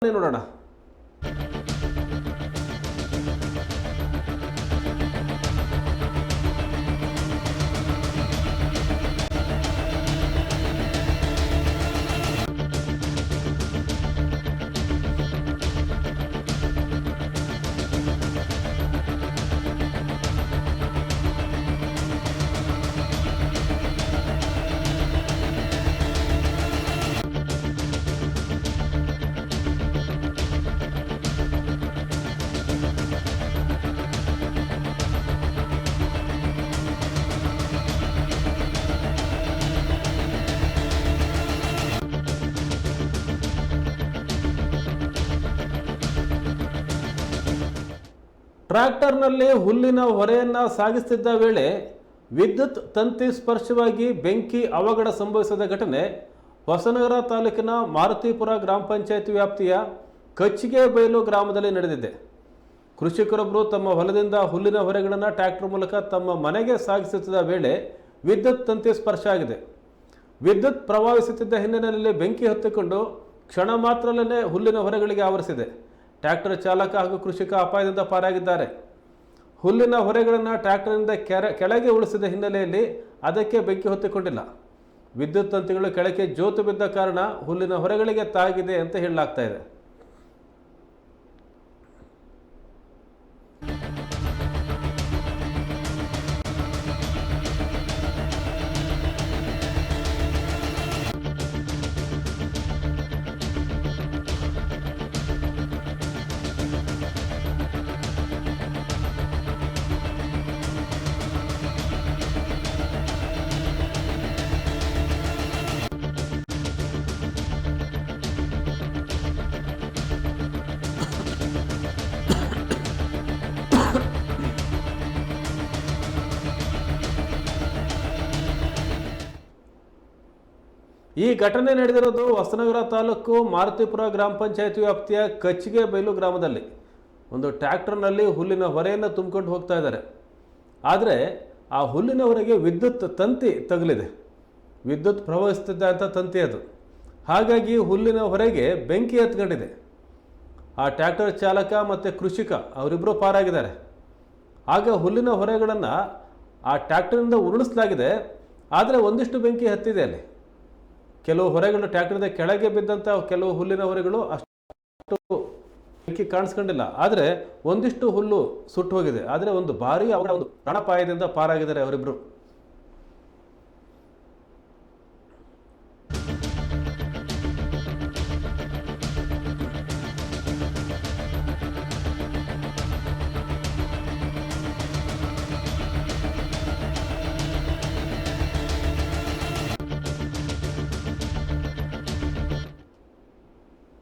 ನೋಡೋಣ. ಟ್ರ್ಯಾಕ್ಟರ್ನಲ್ಲಿ ಹುಲ್ಲಿನ ಹೊರೆಯನ್ನು ಸಾಗಿಸುತ್ತಿದ್ದ ವೇಳೆ ವಿದ್ಯುತ್ ತಂತಿ ಸ್ಪರ್ಶವಾಗಿ ಬೆಂಕಿ ಅವಘಡ ಸಂಭವಿಸಿದ ಘಟನೆ ಹೊಸನಗರ ತಾಲೂಕಿನ ಮಾರುತಿಪುರ ಗ್ರಾಮ ಪಂಚಾಯತ್ ವ್ಯಾಪ್ತಿಯ ಕಚ್ಚಿಗೆ ಬೈಲು ಗ್ರಾಮದಲ್ಲಿ ನಡೆದಿದೆ. ಕೃಷಿಕರೊಬ್ಬರು ತಮ್ಮ ಹೊಲದಿಂದ ಹುಲ್ಲಿನ ಹೊರೆಗಳನ್ನು ಟ್ರ್ಯಾಕ್ಟರ್ ಮೂಲಕ ತಮ್ಮ ಮನೆಗೆ ಸಾಗಿಸುತ್ತಿದ್ದ ವೇಳೆ ವಿದ್ಯುತ್ ತಂತಿ ಸ್ಪರ್ಶ ಆಗಿದೆ. ವಿದ್ಯುತ್ ಪ್ರವಾಹಿಸುತ್ತಿದ್ದ ಹಿನ್ನೆಲೆಯಲ್ಲಿ ಬೆಂಕಿ ಹೊತ್ತಿಕೊಂಡು ಕ್ಷಣ ಮಾತ್ರದಲ್ಲೇ ಹುಲ್ಲಿನ ಹೊರೆಗಳಿಗೆ ಆವರಿಸಿದೆ. ಟ್ರ್ಯಾಕ್ಟರ್ ಚಾಲಕ ಹಾಗೂ ಕೃಷಿಕ ಅಪಾಯದಿಂದ ಪಾರಾಗಿದ್ದಾರೆ. ಹುಲ್ಲಿನ ಹೊರೆಗಳನ್ನು ಟ್ರ್ಯಾಕ್ಟರ್ನಿಂದ ಕೆಳಗೆ ಉಳಿಸಿದ ಹಿನ್ನೆಲೆಯಲ್ಲಿ ಅದಕ್ಕೆ ಬೆಂಕಿ ಹೊತ್ತಿಕೊಂಡಿಲ್ಲ. ವಿದ್ಯುತ್ ತಂತಿಗಳು ಕೆಳಗೆ ಜೋತು ಬಿದ್ದ ಕಾರಣ ಹುಲ್ಲಿನ ಹೊರೆಗಳಿಗೆ ತಾಗಿದೆ ಅಂತ ಹೇಳಲಾಗ್ತಾ ಇದೆ. ಈ ಘಟನೆ ನಡೆದಿರೋದು ಹೊಸನಗರ ತಾಲೂಕು ಮಾರುತಿಪುರ ಗ್ರಾಮ ಪಂಚಾಯತ್ ವ್ಯಾಪ್ತಿಯ ಕಚ್ಚಿಗೆ ಬೈಲು ಗ್ರಾಮದಲ್ಲಿ. ಒಂದು ಟ್ರ್ಯಾಕ್ಟರ್ನಲ್ಲಿ ಹುಲ್ಲಿನ ಹೊರೆಯನ್ನು ತುಂಬಿಕೊಂಡು ಹೋಗ್ತಾ ಇದ್ದಾರೆ. ಆದರೆ ಆ ಹುಲ್ಲಿನ ಹೊರೆಗೆ ವಿದ್ಯುತ್ ತಂತಿ ತಗುಲಿದೆ. ವಿದ್ಯುತ್ ಪ್ರವಹಿಸ್ತಿದ್ದಂಥ ತಂತಿ ಅದು. ಹಾಗಾಗಿ ಹುಲ್ಲಿನ ಹೊರೆಗೆ ಬೆಂಕಿ ಹತ್ಕೊಂಡಿದೆ. ಆ ಟ್ರ್ಯಾಕ್ಟರ್ ಚಾಲಕ ಮತ್ತು ಕೃಷಿಕ ಅವರಿಬ್ಬರು ಪಾರಾಗಿದ್ದಾರೆ. ಆಗ ಹುಲ್ಲಿನ ಹೊರೆಗಳನ್ನು ಆ ಟ್ರ್ಯಾಕ್ಟರ್ನಿಂದ ಉರುಳಿಸಲಾಗಿದೆ. ಆದರೆ ಒಂದಿಷ್ಟು ಬೆಂಕಿ ಹತ್ತಿದೆ. ಅಲ್ಲಿ ಕೆಲವು ಹೊರೆಗಳು ಟ್ರ್ಯಾಕ್ಟರ್ದ ಕೆಳಗೆ ಬಿದ್ದಂಥ ಕೆಲವು ಹುಲ್ಲಿನ ಹೊರೆಗಳು ಅಷ್ಟು ಬೆಂಕಿ ಕಾಣಿಸ್ಕೊಂಡಿಲ್ಲ. ಆದರೆ ಒಂದಿಷ್ಟು ಹುಲ್ಲು ಸುಟ್ಟು ಹೋಗಿದೆ. ಆದರೆ ಒಂದು ಭಾರಿ ಅವರ ಒಂದು ಪ್ರಾಣಾಪಾಯದಿಂದ ಪಾರಾಗಿದ್ದಾರೆ ಅವರಿಬ್ಬರು.